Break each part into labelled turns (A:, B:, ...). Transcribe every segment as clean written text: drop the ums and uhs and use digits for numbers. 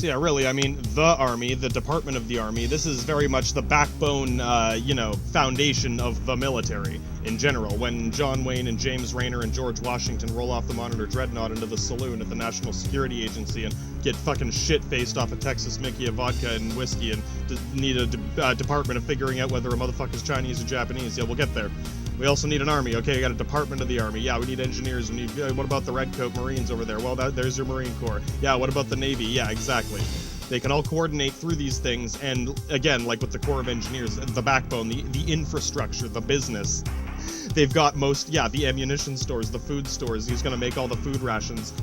A: So yeah, really, I mean, the Army, the Department of the Army, this is very much the backbone, foundation of the military in general. When John Wayne and James Rayner and George Washington roll off the Monitor Dreadnought into the saloon at the National Security Agency and get fucking shit-faced off a Texas Mickey of vodka and whiskey and need a department of figuring out whether a motherfucker's Chinese or Japanese, yeah, we'll get there. We also need an army. Okay, we got a Department of the Army. Yeah, we need engineers. We need. What about the Redcoat Marines over there? Well, there's your Marine Corps. Yeah, what about the Navy? Yeah, exactly. They can all coordinate through these things, and again, like with the Corps of Engineers, the backbone, the infrastructure, the business. They've got the ammunition stores, the food stores. He's going to make all the food rations.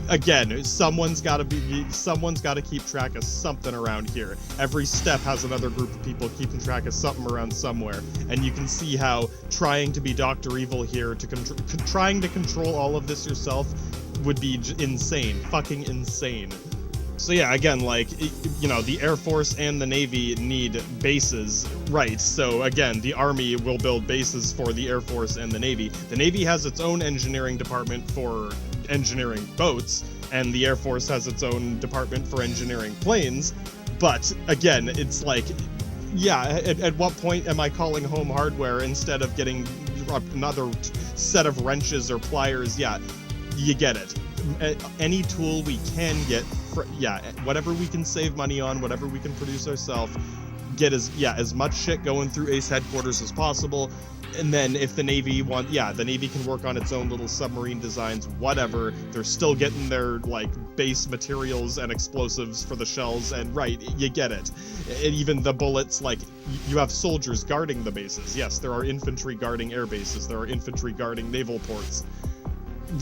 A: Again, someone's got to keep track of something around here. Every step has another group of people keeping track of something around somewhere, and you can see how trying to be Dr. Evil here, trying to control all of this yourself, would be insane, fucking insane. So yeah, again, like, the Air Force and the Navy need bases, right? So again, the Army will build bases for the Air Force and the Navy. The Navy has its own engineering department for engineering boats, and the Air Force has its own department for engineering planes. But again, it's like, yeah, at what point am I calling home hardware instead of getting another set of wrenches or pliers? Yeah, you get it. Any tool we can get, whatever we can save money on, whatever we can produce ourselves, get as much shit going through Ace headquarters as possible. And then if the Navy the Navy can work on its own little submarine designs, whatever. They're still getting their, like, base materials and explosives for the shells, and right, you get it. And even the bullets, like, you have soldiers guarding the bases. Yes, there are infantry guarding air bases. There are infantry guarding naval ports.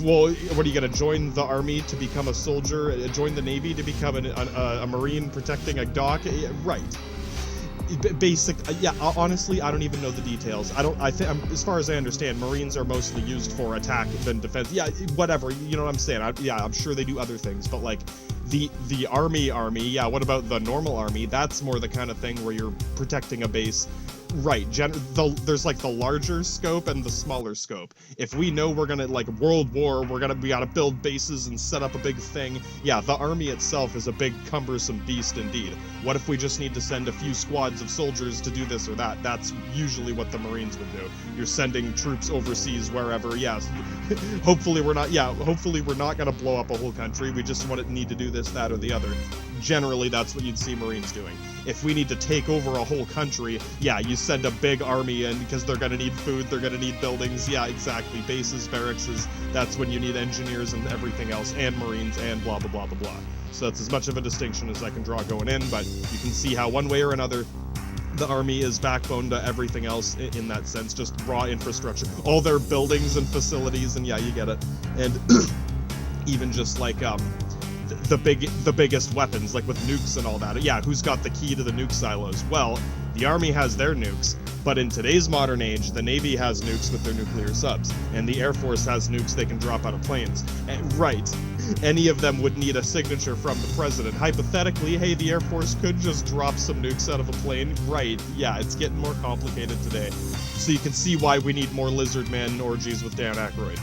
A: Well, what are you going to join the Army to become a soldier? Join the Navy to become a Marine protecting a dock? Right. Honestly, I don't even know the details. As far as I understand, Marines are mostly used for attack than defense. Yeah, whatever, you know what I'm saying? I'm sure they do other things, but like, the army, yeah, what about the normal army? That's more the kind of thing where you're protecting a base. Right, there's like the larger scope and the smaller scope. If we know we're gonna, like, World War, we gotta build bases and set up a big thing. Yeah, the army itself is a big cumbersome beast indeed. What if we just need to send a few squads of soldiers to do this or that? That's usually what the Marines would do. You're sending troops overseas wherever. Yes, hopefully we're not gonna blow up a whole country. We just need to do this, that, or the other. Generally, that's what you'd see Marines doing. If we need to take over a whole country, yeah, you send a big army in because they're going to need food, they're going to need buildings, yeah, exactly, bases, barracks, that's when you need engineers and everything else, and Marines, and blah, blah, blah, blah, blah. So that's as much of a distinction as I can draw going in, but you can see how one way or another, the Army is backbone to everything else in that sense, just raw infrastructure. All their buildings and facilities, and yeah, you get it. And even just like, the biggest weapons, like with nukes and all that. Yeah, who's got the key to the nuke silos? Well, the Army has their nukes, but in today's modern age, the Navy has nukes with their nuclear subs, and the Air Force has nukes they can drop out of planes. Right. Any of them would need a signature from the president. Hypothetically, hey, the Air Force could just drop some nukes out of a plane. Right. Yeah, it's getting more complicated today. So you can see why we need more Lizard Man orgies with Dan Aykroyd.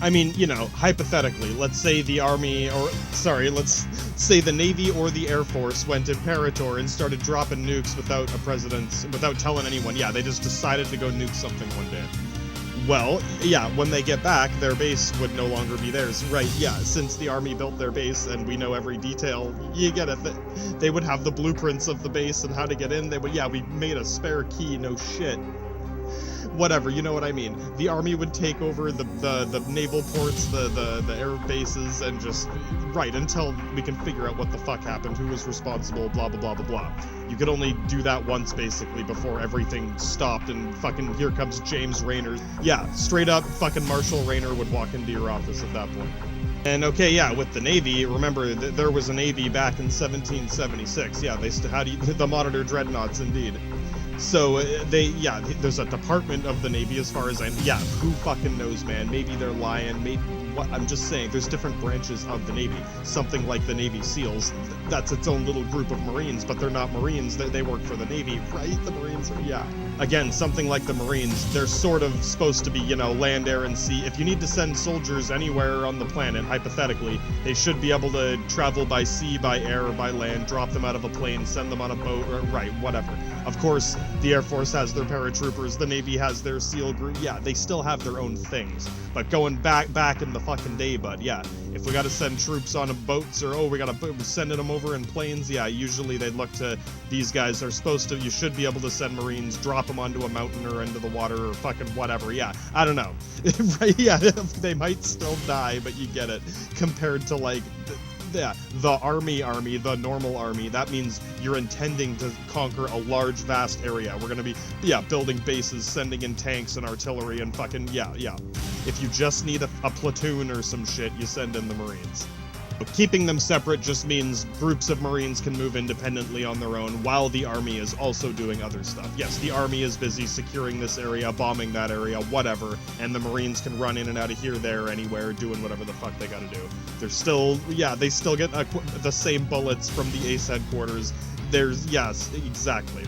A: I mean, hypothetically, let's say the let's say the Navy or the Air Force went imperator and started dropping nukes without telling anyone. Yeah, they just decided to go nuke something one day. Well, yeah, when they get back, their base would no longer be theirs. Right, yeah, since the Army built their base and we know every detail, you get it. They would have the blueprints of the base and how to get in. We made a spare key, no shit. Whatever, you know what I mean. The Army would take over the naval ports, the air bases, and just, right, until we can figure out what the fuck happened, who was responsible, blah, blah, blah, blah, blah. You could only do that once, basically, before everything stopped, and fucking here comes James Rayner. Yeah, straight up, fucking Marshal Rayner would walk into your office at that point. And okay, yeah, with the Navy, remember, there was a Navy back in 1776. Yeah, they had the Monitor Dreadnoughts, indeed. So, there's a department of the Navy as far as who fucking knows, man. Maybe they're lying, I'm just saying, there's different branches of the Navy. Something like the Navy SEALs, that's its own little group of Marines, but they're not Marines, they work for the Navy, right? The Marines are, yeah. Again, something like the Marines, they're sort of supposed to be, you know, land, air, and sea. If you need to send soldiers anywhere on the planet, hypothetically, they should be able to travel by sea, by air, or by land, drop them out of a plane, send them on a boat, or, right, whatever. Of course, the Air Force has their paratroopers, the Navy has their SEAL group, yeah, they still have their own things. But going back in the fucking day, bud, yeah, if we gotta send troops on boats, or, oh, we gotta sending them over in planes, yeah, usually they'd look to, these guys are supposed to, you should be able to send Marines, drop them onto a mountain or into the water or fucking whatever, yeah, I don't know. Right, yeah, they might still die, but you get it, compared to, like, the army, the normal army, that means you're intending to conquer a large, vast area. We're gonna be, yeah, building bases, sending in tanks and artillery and fucking, yeah. If you just need a platoon or some shit, you send in the Marines. Keeping them separate just means groups of Marines can move independently on their own while the army is also doing other stuff. Yes, the army is busy securing this area, bombing that area, whatever, and the Marines can run in and out of here, there, anywhere, doing whatever the fuck they gotta do. They're still, yeah, they still get the same bullets from the ace headquarters. Yes, exactly.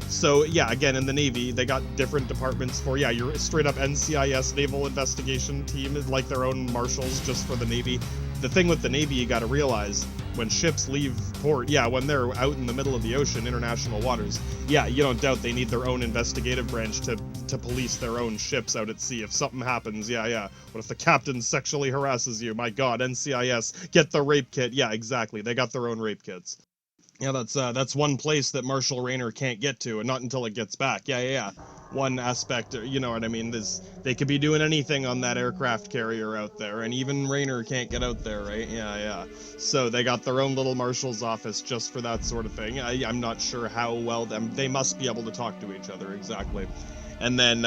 A: So, yeah, again, in the Navy, they got different departments for, yeah, your straight-up NCIS Naval Investigation Team is like their own marshals just for the Navy. The thing with the Navy, you gotta realize, when ships leave port, yeah, when they're out in the middle of the ocean, international waters, yeah, you don't doubt they need their own investigative branch to police their own ships out at sea. If something happens, yeah. What if the captain sexually harasses you? My god, NCIS, get the rape kit. Yeah, exactly, they got their own rape kits. Yeah, that's one place that Marshal Rayner can't get to, and not until it gets back. Yeah. One aspect, you know what I mean, they could be doing anything on that aircraft carrier out there, and even Rayner can't get out there, right? Yeah. So they got their own little marshal's office just for that sort of thing. I'm not sure how well they must be able to talk to each other, exactly. And then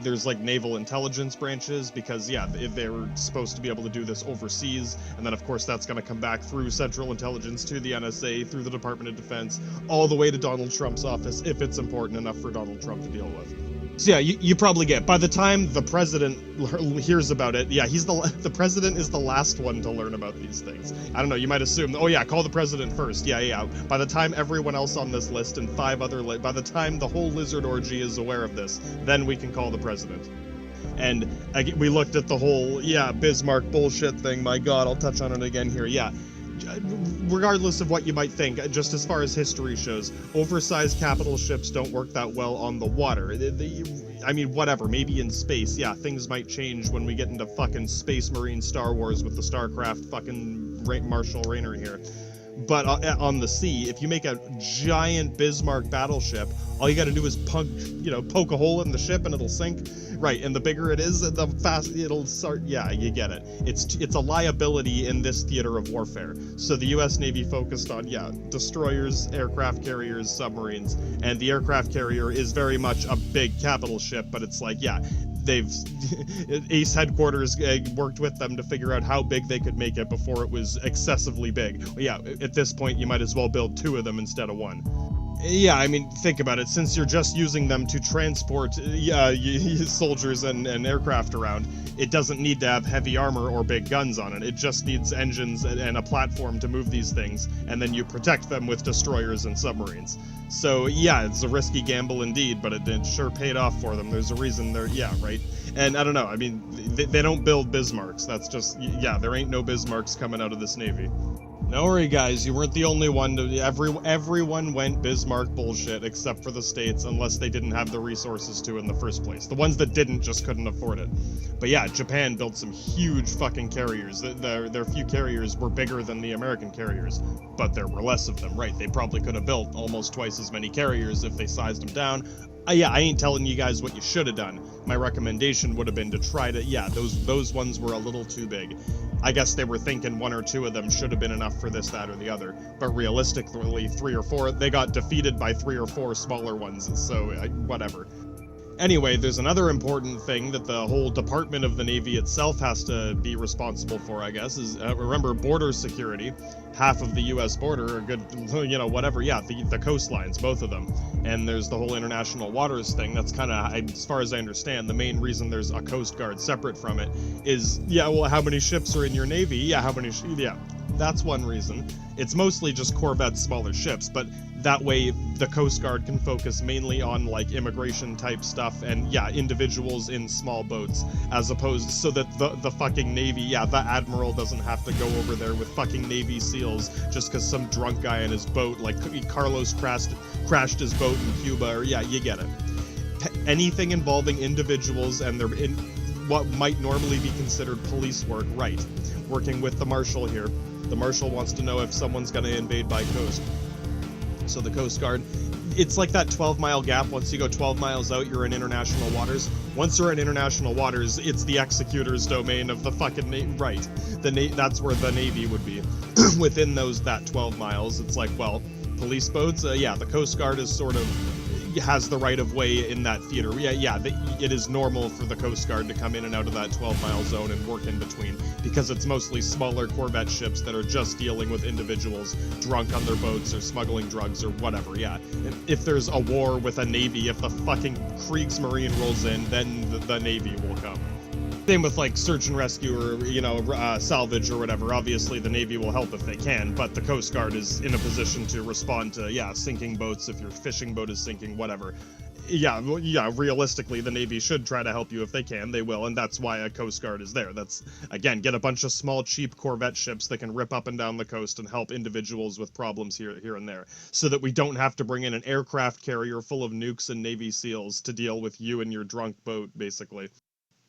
A: there's like naval intelligence branches, because yeah, if they were supposed to be able to do this overseas, and then of course that's going to come back through Central Intelligence to the NSA, through the Department of Defense, all the way to Donald Trump's office, if it's important enough for Donald Trump to deal with. So yeah, you probably get, by the time the president hears about it, yeah, the president is the last one to learn about these things. I don't know, you might assume, oh yeah, call the president first, yeah. By the time everyone else on this list and 5 other, by the time the whole lizard orgy is aware of this, then we can call the president. And we looked at the whole, yeah, Bismarck bullshit thing, my god, I'll touch on it again here, yeah. Regardless of what you might think, just as far as history shows, oversized capital ships don't work that well on the water. I mean, whatever, maybe in space, yeah, things might change when we get into fucking Space Marine Star Wars with the StarCraft fucking Marshal Rayner here. But on the sea, if you make a giant Bismarck battleship, all you gotta do is poke a hole in the ship and it'll sink. Right, and the bigger it is, the faster it'll start. Yeah, you get it. It's a liability in this theater of warfare. So the U.S. Navy focused on, yeah, destroyers, aircraft carriers, submarines, and the aircraft carrier is very much a big capital ship, but it's like, yeah, they've Ace headquarters worked with them to figure out how big they could make it before it was excessively big. Well, yeah, at this point you might as well build 2 of them instead of 1. Yeah, I mean, think about it. Since you're just using them to transport soldiers and aircraft around, it doesn't need to have heavy armor or big guns on it. It just needs engines and a platform to move these things, and then you protect them with destroyers and submarines. So, yeah, it's a risky gamble indeed, but it sure paid off for them. There's a reason they're, yeah, right? And I don't know, I mean, they don't build Bismarcks. That's just, yeah, there ain't no Bismarcks coming out of this Navy. Don't worry, guys, you weren't the only one. Everyone went Bismarck bullshit, except for the States, unless they didn't have the resources to in the first place. The ones that didn't just couldn't afford it. But yeah, Japan built some huge fucking carriers. Their few carriers were bigger than the American carriers, but there were less of them, right? They probably could have built almost twice as many carriers if they sized them down. Yeah, I ain't telling you guys what you should have done. My recommendation would have been to try to, yeah, those ones were a little too big. I guess they were thinking 1 or 2 of them should have been enough for this, that, or the other. But realistically, 3 or 4, they got defeated by 3 or 4 smaller ones, so whatever. Anyway, there's another important thing that the whole Department of the Navy itself has to be responsible for, I guess, is, remember, border security. Half of the U.S. border, or good, whatever, yeah, the coastlines, both of them. And there's the whole international waters thing. That's kind of, as far as I understand, the main reason there's a Coast Guard separate from it is, yeah, well, how many ships are in your Navy? Yeah, how many, yeah, that's one reason. It's mostly just corvettes, smaller ships, but that way the Coast Guard can focus mainly on like immigration type stuff and yeah, individuals in small boats, as opposed so that the fucking Navy, yeah, the Admiral doesn't have to go over there with fucking Navy SEALs just because some drunk guy in his boat, like Carlos crashed his boat in Cuba, or yeah, you get it. Anything involving individuals and they're in what might normally be considered police work, right? Working with the Marshal here. The Marshal wants to know if someone's going to invade by coast. So the Coast Guard, it's like that 12-mile gap. Once you go 12 miles out, you're in international waters. Once you're in international waters, it's the executor's domain of the fucking right. That's where the Navy would be. Within that 12 miles, it's like, well, police boats, yeah, the Coast Guard is sort of has the right of way in that theater. Yeah, it is normal for the Coast Guard to come in and out of that 12-mile zone and work in between, because it's mostly smaller corvette ships that are just dealing with individuals drunk on their boats or smuggling drugs or whatever, yeah. If there's a war with a Navy, if the fucking Kriegsmarine rolls in, then the Navy will come. Same with like search and rescue or, salvage or whatever. Obviously the Navy will help if they can, but the Coast Guard is in a position to respond to, yeah, sinking boats, if your fishing boat is sinking, whatever. Yeah, realistically the Navy should try to help you if they can, they will, and that's why a Coast Guard is there. That's, again, get a bunch of small, cheap corvette ships that can rip up and down the coast and help individuals with problems here and there, so that we don't have to bring in an aircraft carrier full of nukes and Navy SEALs to deal with you and your drunk boat, basically.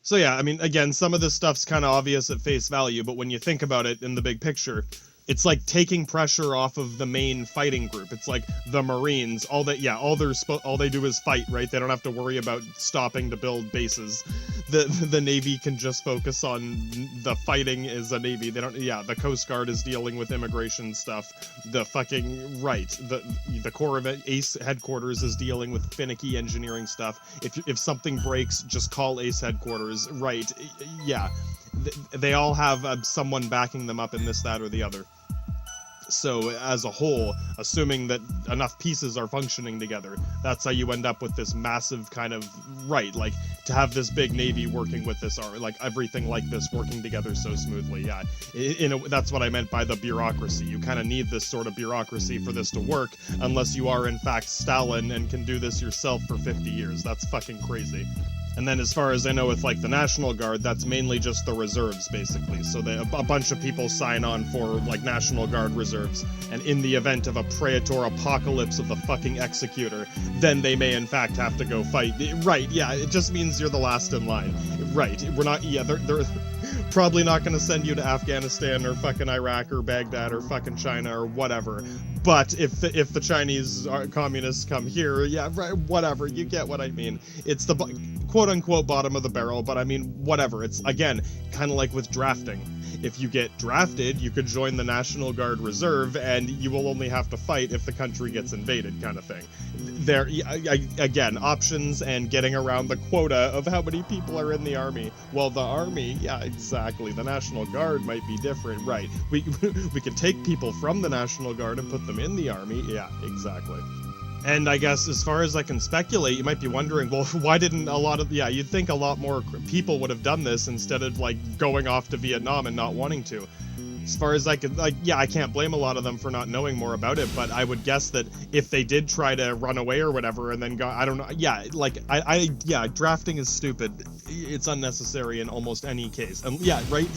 A: So yeah, I mean, again, some of this stuff's kind of obvious at face value, but when you think about it in the big picture, it's like taking pressure off of the main fighting group. It's like the Marines, all they do is fight, right? They don't have to worry about stopping to build bases. The Navy can just focus on the fighting as a Navy. They don't, yeah, the Coast Guard is dealing with immigration stuff. The fucking, right, the Corps of Ace Headquarters is dealing with finicky engineering stuff. If something breaks, just call Ace Headquarters, right, yeah. They all have someone backing them up in this, that, or the other. So as a whole, assuming that enough pieces are functioning together, that's how you end up with this massive kind of, right, like, to have this big Navy working with this, or like everything like this working together so smoothly, yeah. That's what I meant by the bureaucracy. You kind of need this sort of bureaucracy for this to work, unless you are in fact Stalin and can do this yourself for 50 years. That's fucking crazy. And then as far as I know with like the National Guard, that's mainly just the reserves, basically. So a bunch of people sign on for like National Guard reserves, and in the event of a Praetor apocalypse of the fucking executor, then they may in fact have to go fight. Right, yeah, it just means you're the last in line. Right, we're not, yeah, they're probably not going to send you to Afghanistan or fucking Iraq or Baghdad or fucking China or whatever. But if the Chinese communists come here, yeah, right, whatever, you get what I mean. It's the quote-unquote bottom of the barrel, but I mean, whatever. It's, again, kind of like with drafting. If you get drafted, you could join the National Guard Reserve, and you will only have to fight if the country gets invaded, kind of thing. There, again, options and getting around the quota of how many people are in the army. Well, the army, yeah, exactly. The National Guard might be different, right? We can take people from the National Guard and put them in the army. Yeah, exactly. And I guess as far as I can speculate, you might be wondering, well, why didn't a lot of, yeah, you'd think a lot more people would have done this instead of, like, going off to Vietnam and not wanting to. As far as I could, like, yeah, I can't blame a lot of them for not knowing more about it, but I would guess that if they did try to run away or whatever and then go, I don't know, yeah, like, yeah, drafting is stupid. It's unnecessary in almost any case. And yeah, right?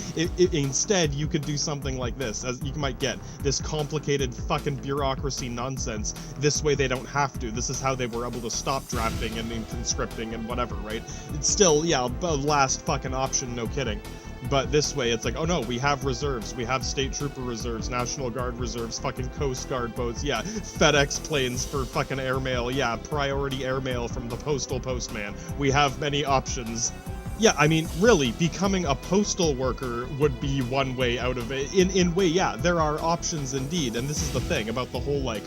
A: Instead, you could do something like this, as you might get this complicated fucking bureaucracy nonsense. This way they don't have to. This is how they were able to stop drafting and conscripting and whatever, right? It's still, yeah, the last fucking option, no kidding. But this way, it's like, oh no, we have reserves. We have state trooper reserves, National Guard reserves, fucking Coast Guard boats, yeah, FedEx planes for fucking airmail, yeah, priority airmail from the postal postman. We have many options. Yeah, I mean, really, becoming a postal worker would be one way out of it. In way, yeah, there are options indeed, and this is the thing about the whole, like,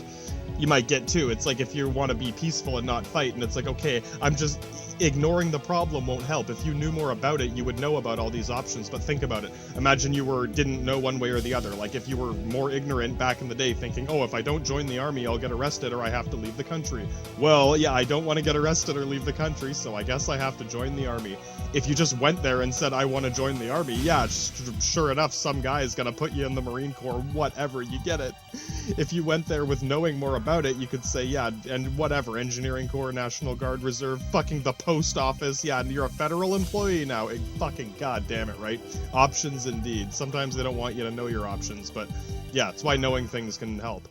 A: you might get too. It's like if you want to be peaceful and not fight, and it's like, okay, I'm just, ignoring the problem won't help. If you knew more about it, you would know about all these options. But think about it. Imagine you didn't know one way or the other. Like if you were more ignorant back in the day, thinking, oh, if I don't join the army, I'll get arrested or I have to leave the country. Well, yeah, I don't want to get arrested or leave the country, so I guess I have to join the army. If you just went there and said, I want to join the army, yeah, sure enough, some guy is going to put you in the Marine Corps, whatever, you get it. If you went there with knowing more about it, you could say, yeah, and whatever, Engineering Corps, National Guard Reserve, fucking the post office, yeah, and you're a federal employee now. Fucking goddamn it, right? Options indeed. Sometimes they don't want you to know your options, but yeah, it's why knowing things can help.